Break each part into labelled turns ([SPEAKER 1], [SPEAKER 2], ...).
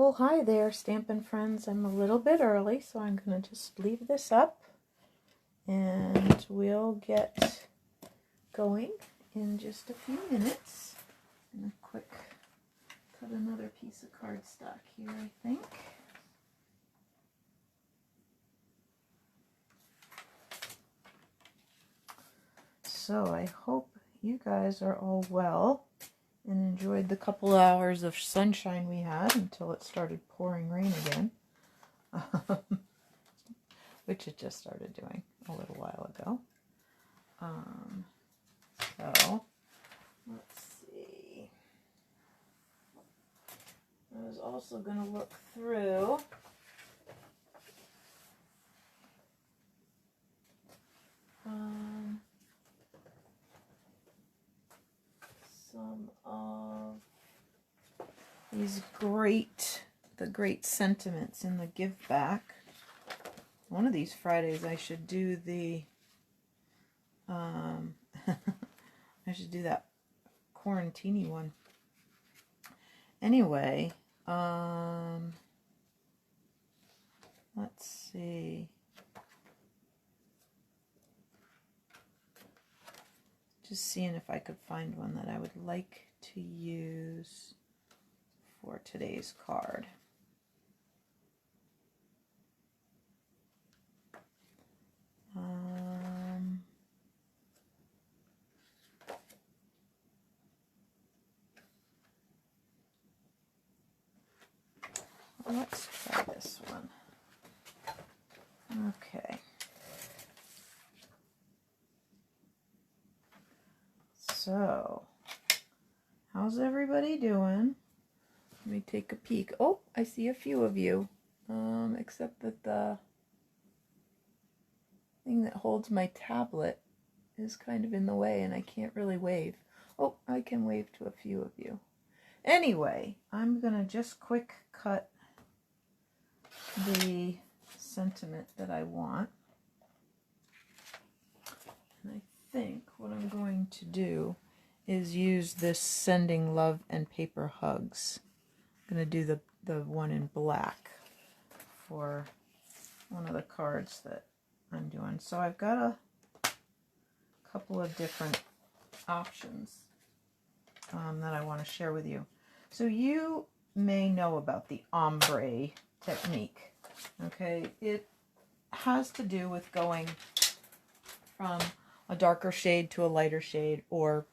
[SPEAKER 1] Well, hi there, Stampin' Friends. I'm a little bit early, so I'm going to just leave this up and we'll get going in just a few minutes. I'm going to quick cut another piece of cardstock here, I think. So I hope you guys are all well and enjoyed the couple hours of sunshine we had until it started pouring rain again, which it just started doing a little while ago. So let's see. I was also going to look through some of these great sentiments in the give back. One of these Fridays I should do the I should do that quarantini one. Anyway, let's see. Just seeing if I could find one that I would like to use for today's card. Let's try this one. Okay. So, how's everybody doing? Let me take a peek. Oh, I see a few of you. Except that the thing that holds my tablet is kind of in the way and I can't really wave. Oh, I can wave to a few of you. Anyway, I'm going to just quick cut the sentiment that I want. And I think what I'm going to do is use this Sending Love and Paper Hugs. I'm going to do the one in black for one of the cards that I'm doing. So I've got a couple of different options that I want to share with you. So you may know about the ombre technique. Okay, it has to do with going from a darker shade to a lighter shade or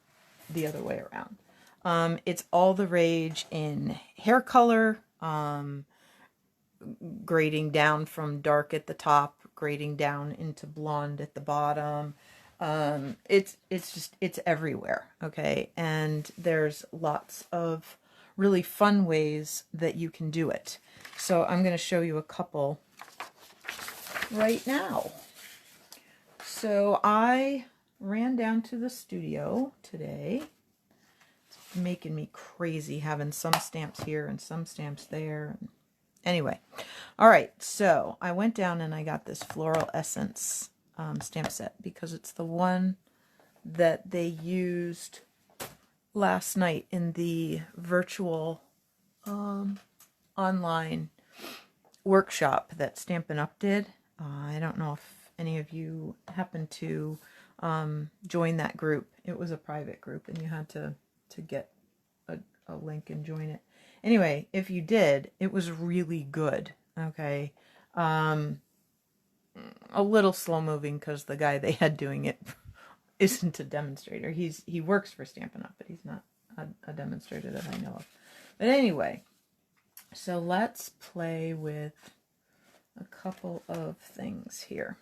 [SPEAKER 1] the other way around. It's all the rage in hair color, grading down from dark at the top, grading down into blonde at the bottom. It's everywhere, okay? And there's lots of really fun ways that you can do it. So I'm going to show you a couple right now. So I ran down to the studio today. It's making me crazy having some stamps here and some stamps there. Anyway, all right, so I went down and I got this Floral Essence stamp set because it's the one that they used last night in the virtual online workshop that Stampin' Up! Did. I don't know if any of you happened to join that group. It was a private group and you had to get a link and join it. Anyway, if you did, it was really good, okay? A little slow moving because the guy they had doing it isn't a demonstrator. He works for Stampin' Up!, but he's not a demonstrator that I know of. But anyway, so let's play with a couple of things here.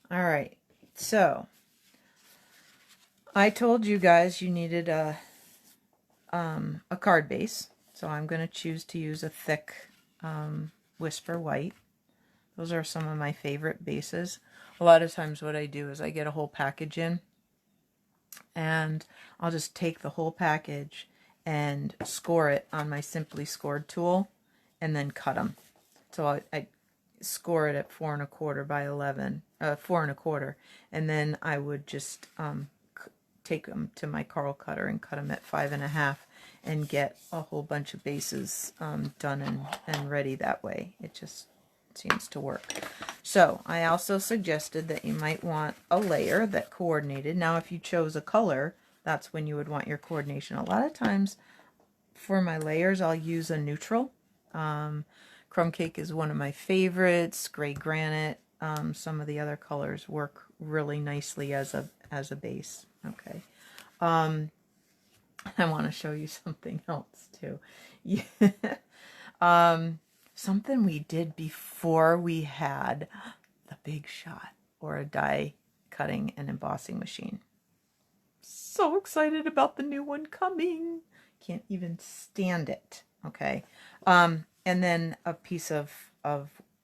[SPEAKER 1] All right, so I told you guys you needed a card base. So I'm going to choose to use a thick Whisper White. Those are some of my favorite bases. A lot of times what I do is I get a whole package in and I'll just take the whole package and score it on my Simply Scored tool and then cut them. So I score it at 4 1/4 by 11, 4 1/4, and then I would just take them to my Carl cutter and cut them at 5 1/2. and get a whole bunch of bases done and ready that way. It just seems to work. So I also suggested that you might want a layer that coordinated. Now if you chose a color, that's when you would want your coordination. A lot of times for my layers I'll use a neutral. Crumb Cake is one of my favorites. Gray Granite. Some of the other colors work really nicely as a base. Okay. I want to show you something else too. Something we did before we had the Big Shot or a die cutting and embossing machine. So excited about the new one coming. Can't even stand it. Okay. And then a piece of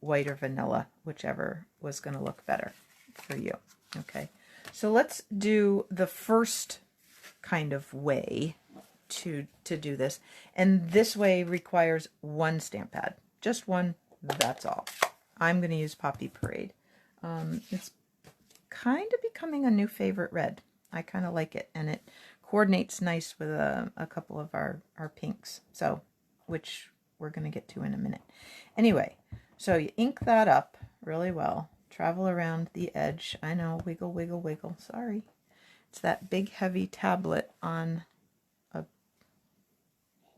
[SPEAKER 1] white or vanilla, whichever was going to look better for you. Okay. So let's do the first kind of way to do this. And this way requires one stamp pad. Just one, that's all. I'm going to use Poppy Parade. It's kind of becoming a new favorite red. I kind of like it, and it coordinates nice with a couple of our pinks, so which we're going to get to in a minute. Anyway, so you ink that up really well. Travel around the edge. I know, wiggle, wiggle, wiggle. Sorry. It's that big, heavy tablet on a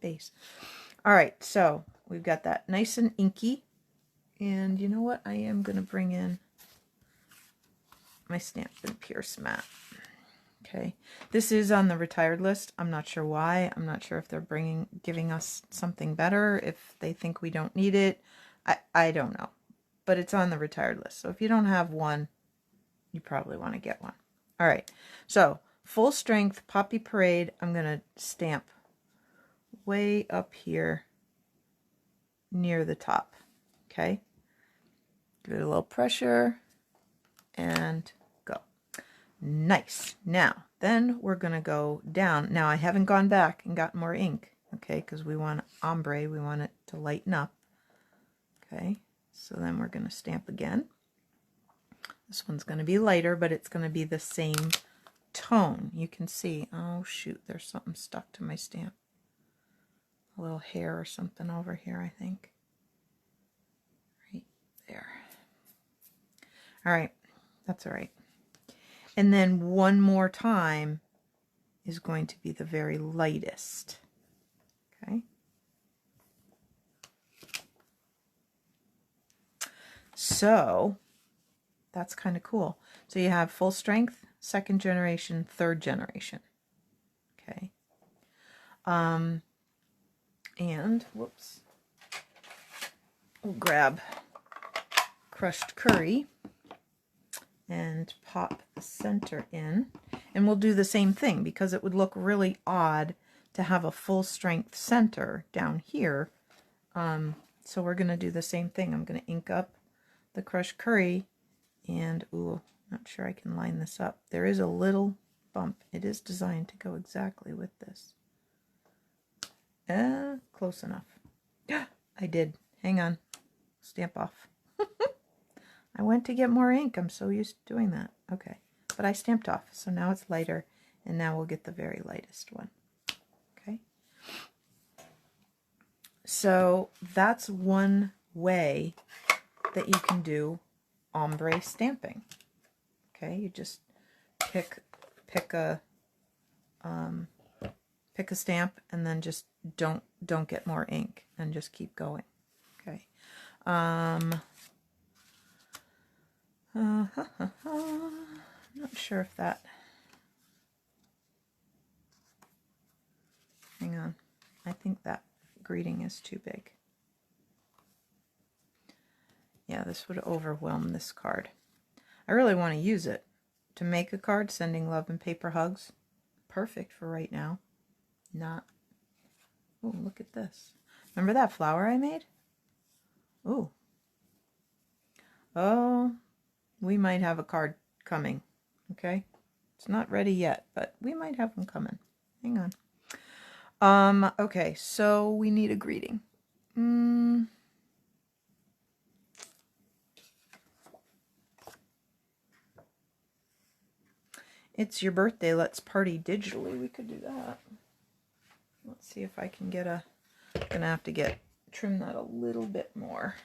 [SPEAKER 1] base. All right, so we've got that nice and inky. And you know what? I am going to bring in my Stampin' Pierce mat. Okay, this is on the retired list. I'm not sure why. I'm not sure if they're giving us something better, if they think we don't need it. I don't know. But it's on the retired list. So if you don't have one, you probably want to get one. All right, so full strength Poppy Parade. I'm going to stamp way up here near the top. Okay, give it a little pressure and go. Nice. Now, then we're going to go down. Now, I haven't gone back and got more ink, okay, because we want ombre. We want it to lighten up. Okay, so then we're going to stamp again. This one's going to be lighter, but it's going to be the same tone. You can see, oh shoot, there's something stuck to my stamp. A little hair or something over here, I think. Right there. All right, that's all right. And then one more time is going to be the very lightest. Okay. So that's kind of cool. So you have full strength, second generation, third generation. Okay. And whoops. We'll grab crushed curry and pop the center in, and we'll do the same thing because it would look really odd to have a full strength center down here. So we're going to do the same thing. I'm going to ink up the crushed curry, and ooh, not sure I can line this up. There is a little bump. It is designed to go exactly with this. Close enough. I did. Hang on. Stamp off. I went to get more ink. I'm so used to doing that. Okay. But I stamped off. So now it's lighter. And now we'll get the very lightest one. Okay. So that's one way that you can do ombre stamping. Okay. You just pick a stamp and then just don't get more ink and just keep going. Okay. Not sure if that, hang on, I think that greeting is too big. Yeah, this would overwhelm this card. I really want to use it to make a card, sending love and paper hugs. Perfect for right now. Not, oh, look at this. Remember that flower I made? Ooh. Oh, we might have a card coming, okay? It's not ready yet, but we might have them coming. Hang on. Okay, so we need a greeting. It's your birthday, let's party digitally. We could do that. Let's see if I can get I'm gonna have to trim that a little bit more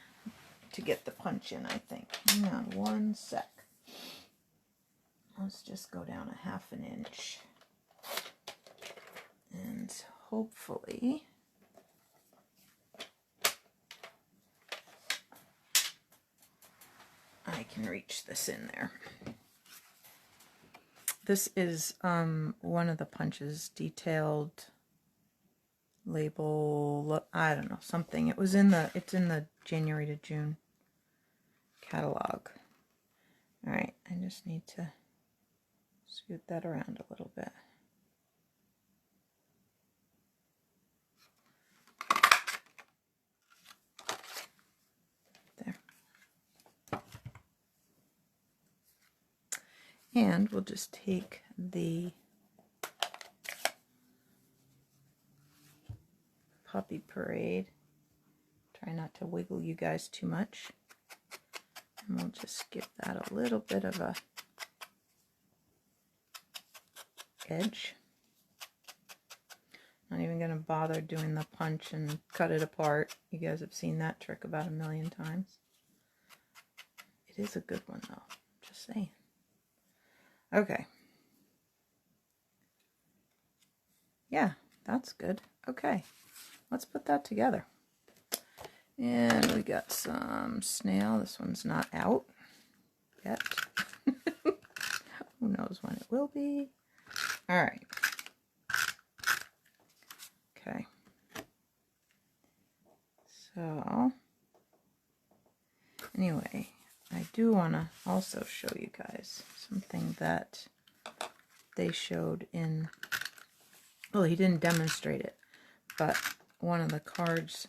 [SPEAKER 1] to get the punch in, I think. Hang on one sec. Let's just go down a 1/2 inch. And hopefully I can reach this in there. This is one of the punches, detailed label, I don't know, something. It's in the January to June catalog. All right, I just need to scoot that around a little bit. There. And we'll just take the Puppy Parade. Try not to wiggle you guys too much. And we'll just give that a little bit of a edge. Not even going to bother doing the punch and cut it apart. You guys have seen that trick about 1,000,000 times. It is a good one though, just saying. Okay. Yeah, that's good. Okay, let's put that together. And we got some snail. This one's not out yet. Who knows when it will be. All right. Okay. So, anyway, I do want to also show you guys something that they showed in, well, he didn't demonstrate it, but one of the cards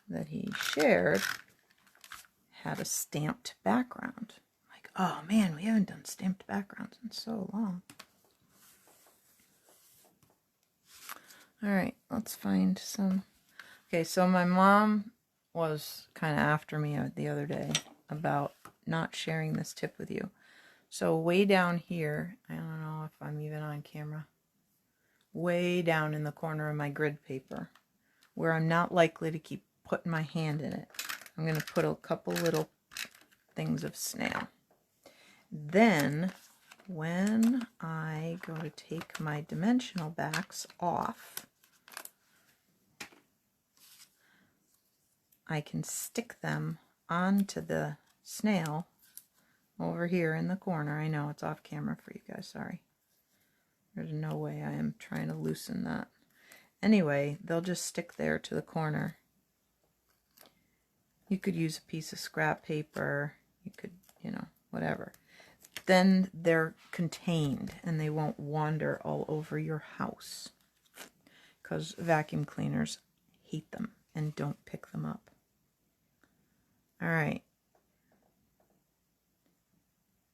[SPEAKER 1] that he shared had a stamped background. Like, oh man, we haven't done stamped backgrounds in so long. All right, let's find some. Okay, so my mom was kind of after me the other day about not sharing this tip with you. So way down here, I don't know if I'm even on camera, way down in the corner of my grid paper, where I'm not likely to keep putting my hand in it, I'm going to put a couple little things of snail. Then when I go to take my dimensional backs off, I can stick them onto the snail over here in the corner. I know it's off camera for you guys, sorry. There's no way I am trying to loosen that. Anyway, they'll just stick there to the corner. You could use a piece of scrap paper, you could, you know, whatever. Then they're contained and they won't wander all over your house, because vacuum cleaners hate them and don't pick them up. All right.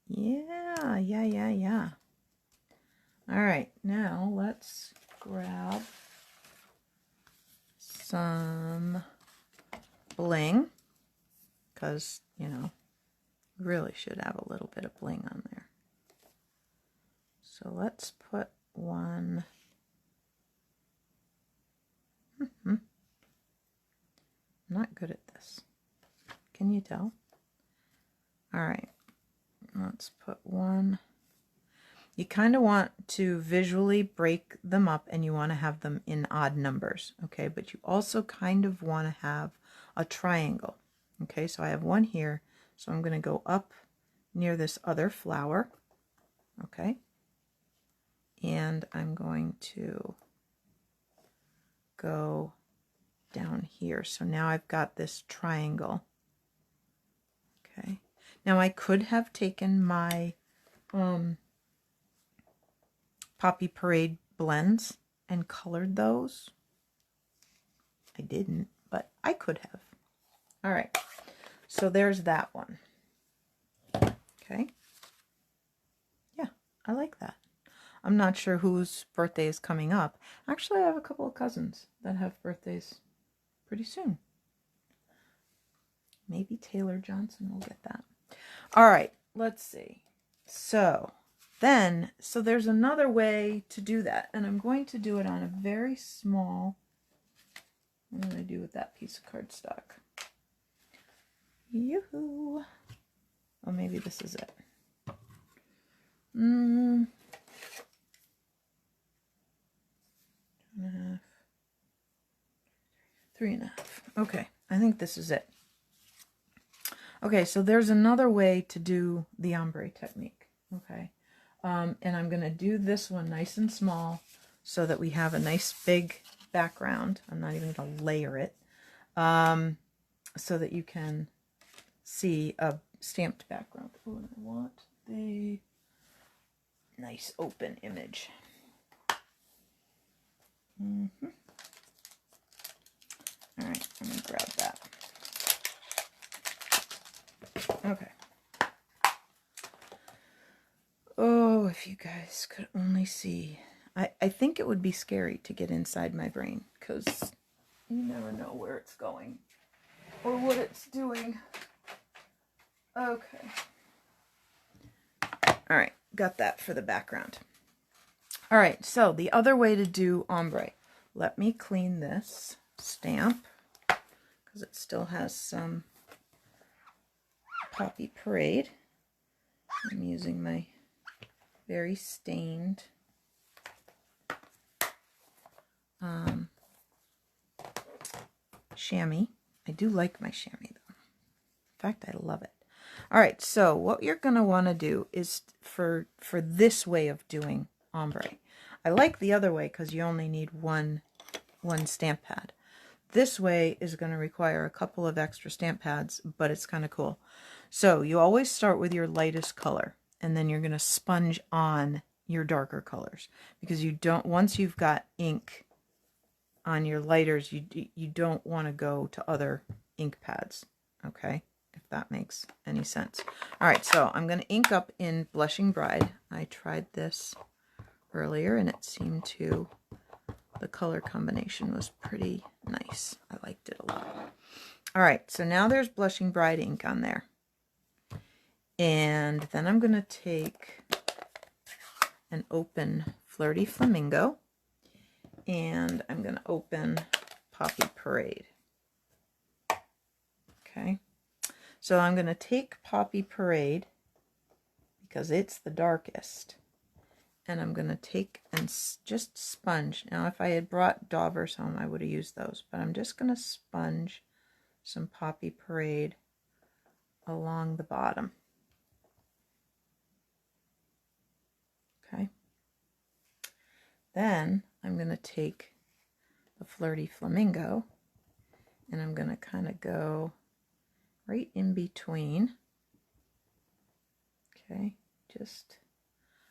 [SPEAKER 1] Yeah. All right, now let's grab some bling, because, you know, really should have a little bit of bling on there. So let's put one. I'm not good at this. Can you tell? All right, let's put one. You kind of want to visually break them up and you want to have them in odd numbers, okay? But you also kind of want to have a triangle, okay? So I have one here, so I'm going to go up near this other flower, okay? And I'm going to go down here. So now I've got this triangle, okay? Now I could have taken my Poppy Parade blends and colored those. I didn't, but I could have. All right, so there's that one. Okay. Yeah, I like that. I'm not sure whose birthday is coming up. Actually, I have a couple of cousins that have birthdays pretty soon. Maybe Taylor Johnson will get that. All right, let's see. So then, so there's another way to do that, and I'm going to do it on a very small, what did I do with that piece of cardstock? Yoo-hoo! Oh, maybe this is it. 2.5. 3.5. Okay, I think this is it. Okay, so there's another way to do the ombre technique. Okay, and I'm going to do this one nice and small so that we have a nice big background. I'm not even going to layer it, so that you can see a stamped background. Oh, and I want the nice open image. All right, let me grab that. Okay. Oh, if you guys could only see. I think it would be scary to get inside my brain, because you never know where it's going or what it's doing. Okay. All right, got that for the background. All right, so the other way to do ombre. Let me clean this stamp, because it still has some Poppy Parade. I'm using my very stained chamois. I do like my chamois though. In fact, I love it. All right, so what you're going to want to do is for this way of doing ombre. I like the other way because you only need one stamp pad. This way is going to require a couple of extra stamp pads, but it's kind of cool. So you always start with your lightest color, and then you're going to sponge on your darker colors, because you don't, once you've got ink on your lighters, you don't want to go to other ink pads, okay, if that makes any sense. All right, so I'm going to ink up in Blushing Bride. I tried this earlier, and it seemed to, the color combination was pretty nice. I liked it a lot. All right, so now there's Blushing Bride ink on there. And then I'm going to take an open Flirty Flamingo, and I'm going to open Poppy Parade. Okay, so I'm going to take Poppy Parade because it's the darkest, and I'm going to take and just sponge. Now, if I had brought daubers home, I would have used those, but I'm just going to sponge some Poppy Parade along the bottom. Okay. Then I'm going to take the Flirty Flamingo, and I'm going to kind of go right in between. Okay, just,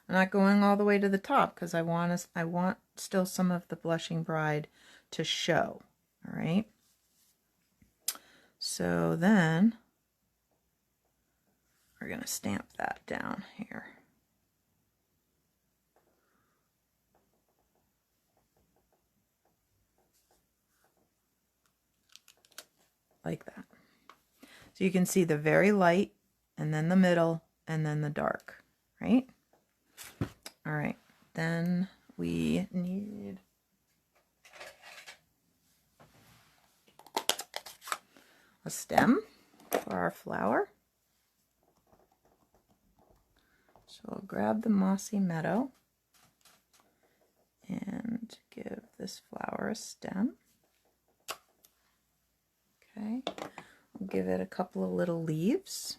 [SPEAKER 1] I'm not going all the way to the top because I want still some of the Blushing Bride to show. All right. So then we're going to stamp that down here. Like that. So you can see the very light, and then the middle, and then the dark, right? All right, then we need a stem for our flower. So I'll grab the Mossy Meadow and give this flower a stem. Okay, we'll give it a couple of little leaves.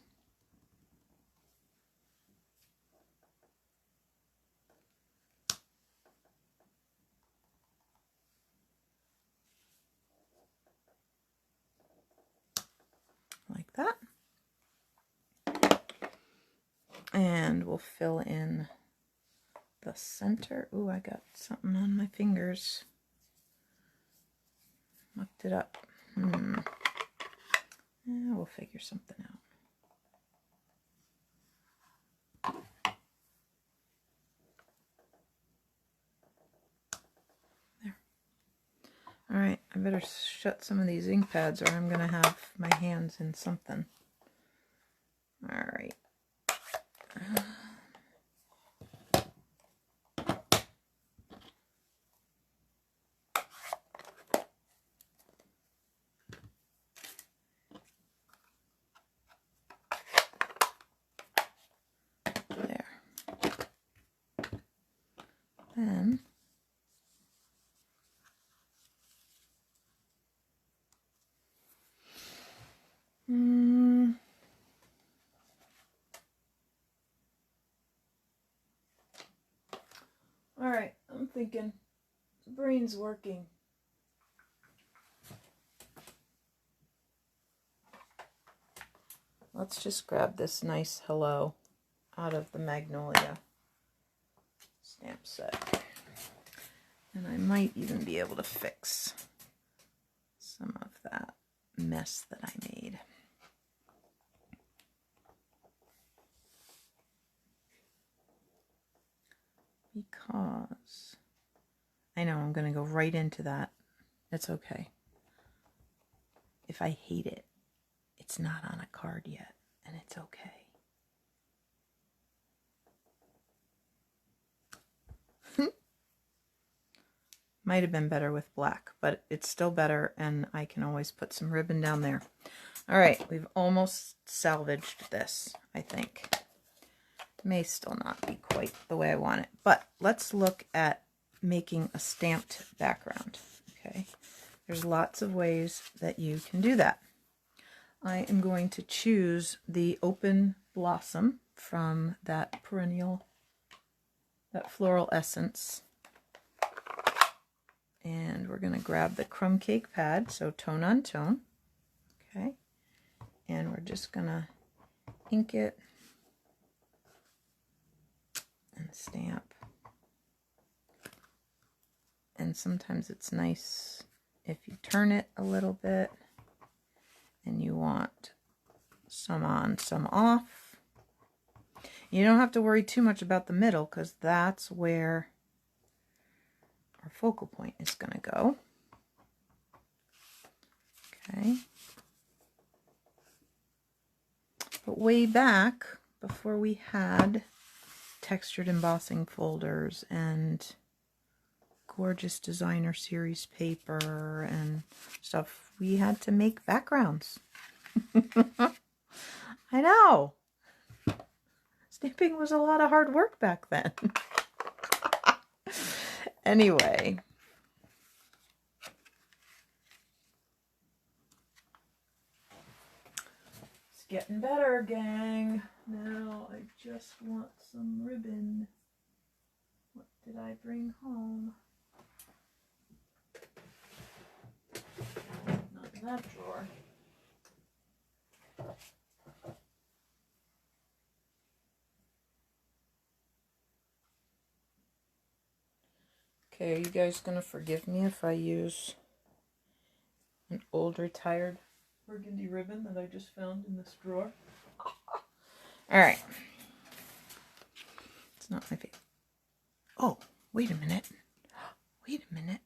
[SPEAKER 1] Like that. And we'll fill in the center. Ooh, I got something on my fingers. Mucked it up. Yeah, we'll figure something out. There. All right, I better shut some of these ink pads or I'm going to have my hands in something. All right. thinking. The brain's working. Let's just grab this nice hello out of the Magnolia stamp set. And I might even be able to fix some of that mess that I made. Because I know I'm going to go right into that. It's okay. If I hate it, it's not on a card yet, and it's okay. Might have been better with black, but it's still better, and I can always put some ribbon down there. All right, we've almost salvaged this, I think. May still not be quite the way I want it, but let's look at making a stamped background. Okay, there's lots of ways that you can do that. I am going to choose the Open Blossom from that perennial, that Floral Essence. And we're going to grab the crumb cake pad, so tone on tone. Okay. And we're just going to ink it and stamp. And sometimes it's nice if you turn it a little bit and you want some on, some off. You don't have to worry too much about the middle because that's where our focal point is going to go. Okay. But way back, before we had textured embossing folders and gorgeous designer series paper and stuff, we had to make backgrounds. I know. Stamping was a lot of hard work back then. Anyway, it's getting better, gang. Now I just want some ribbon. What did I bring home? Not in that drawer. Okay, are you guys going to forgive me if I use an old retired burgundy ribbon that I just found in this drawer? Alright. It's not my favorite. Oh, wait a minute. Wait a minute.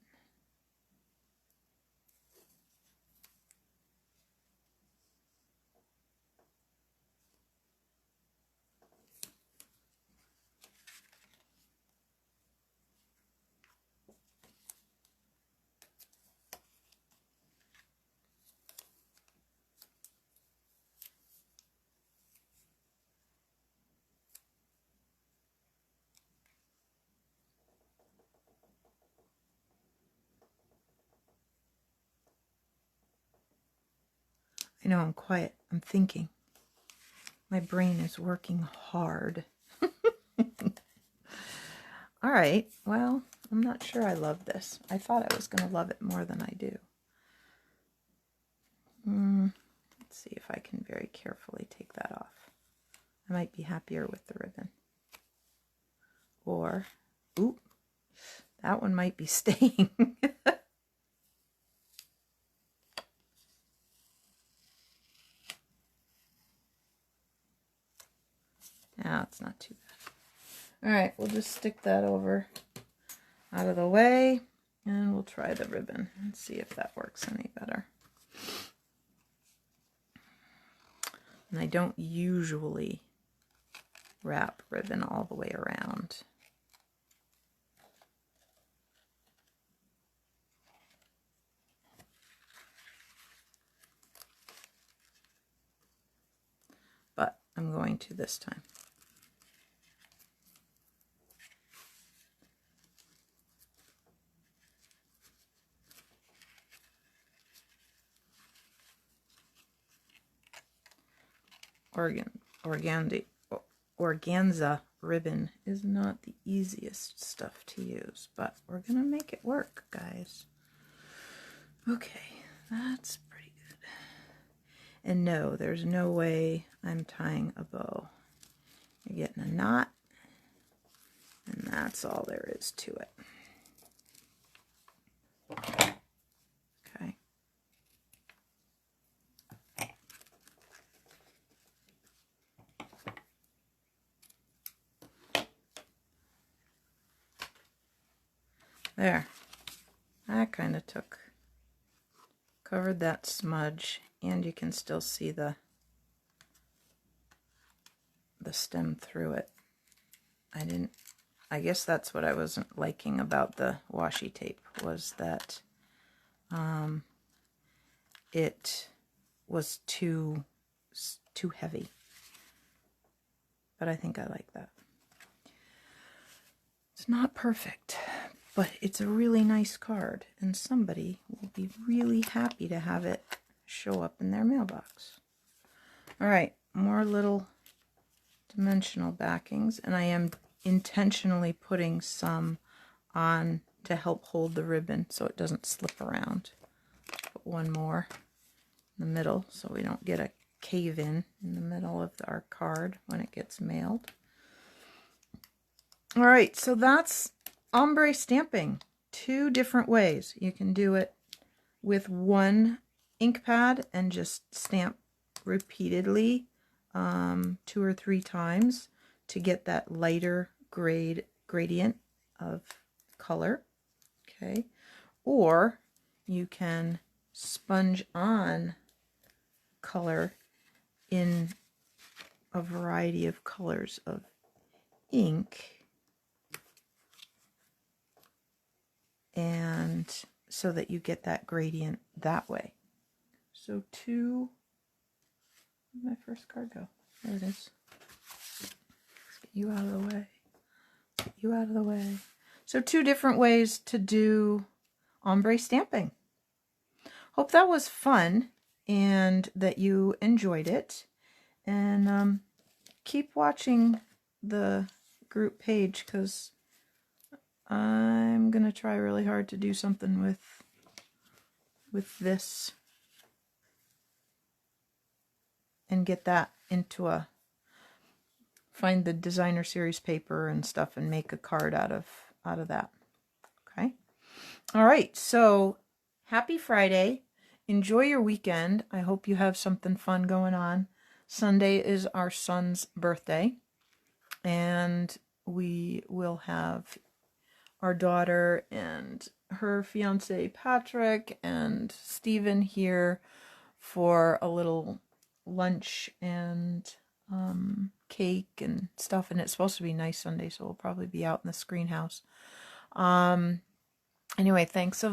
[SPEAKER 1] I know I'm quiet. I'm thinking. My brain is working hard. All right. Well, I'm not sure I love this. I thought I was going to love it more than I do. Let's see if I can very carefully take that off. I might be happier with the ribbon. Or, ooh, that one might be staying. Now it's not too bad. All right, we'll just stick that over out of the way, and we'll try the ribbon and see if that works any better. And I don't usually wrap ribbon all the way around. But I'm going to this time. Organza ribbon is not the easiest stuff to use, but we're gonna make it work, guys. Okay, that's pretty good. And no, there's no way I'm tying a bow. You're getting a knot, and that's all there is to it. Okay. There. That kind of covered that smudge, and you can still see the stem through it. I guess that's what I wasn't liking about the washi tape, was that it was too heavy. But I think I like that. It's not perfect, but it's a really nice card, and somebody will be really happy to have it show up in their mailbox. All right, more little dimensional backings, and I am intentionally putting some on to help hold the ribbon so it doesn't slip around. Put one more in the middle so we don't get a cave-in the middle of our card when it gets mailed. All right, so that's ombre stamping. 2 different ways. You can do it with one ink pad and just stamp repeatedly 2 or 3 times to get that lighter gradient of color. Okay, or you can sponge on color in a variety of colors of ink, and so that you get that gradient that way. So where'd my first card go? There it is. Let's get you out of the way. Get you out of the way. So 2 different ways to do ombre stamping. Hope that was fun and that you enjoyed it. And keep watching the group page, because I'm going to try really hard to do something with this and get that into find the designer series paper and stuff and make a card out of that. Okay. All right. So happy Friday. Enjoy your weekend. I hope you have something fun going on. Sunday is our son's birthday, and we will have our daughter and her fiance Patrick and Stephen here for a little lunch and cake and stuff, and it's supposed to be a nice Sunday, so we'll probably be out in the screen house. Anyway, thanks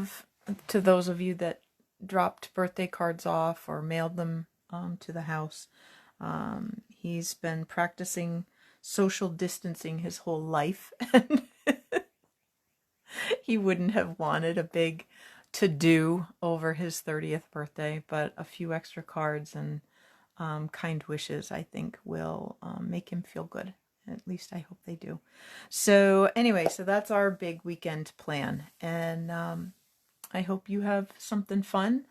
[SPEAKER 1] to those of you that dropped birthday cards off or mailed them to the house. He's been practicing social distancing his whole life, and he wouldn't have wanted a big to-do over his 30th birthday, but a few extra cards and kind wishes, I think, will make him feel good. At least I hope they do. So anyway, so that's our big weekend plan, and I hope you have something fun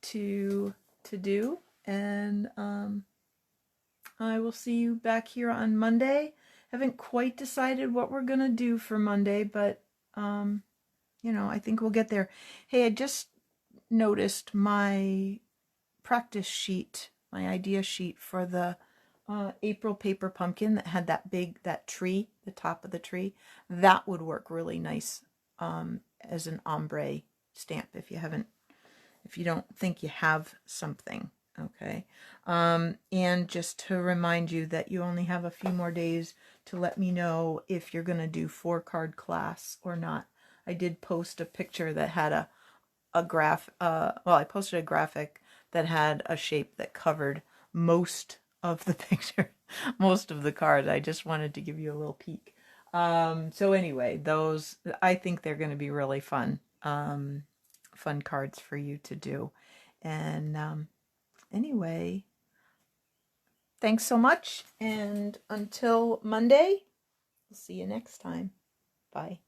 [SPEAKER 1] to do, and I will see you back here on Monday. Haven't quite decided what we're gonna do for Monday, but you know, I think we'll get there. Hey, I just noticed my practice sheet, my idea sheet for the April paper pumpkin that had that tree, the top of the tree. That would work really nice as an ombre stamp if you don't think you have something. Okay. And just to remind you that you only have a few more days to let me know if you're going to do 4-card class or not. I did post a picture that had I posted a graphic that had a shape that covered most of the picture, most of the cards. I just wanted to give you a little peek. So anyway, those, I think they're going to be really fun, fun cards for you to do. And, anyway, thanks so much, and until Monday, We'll see you next time. Bye.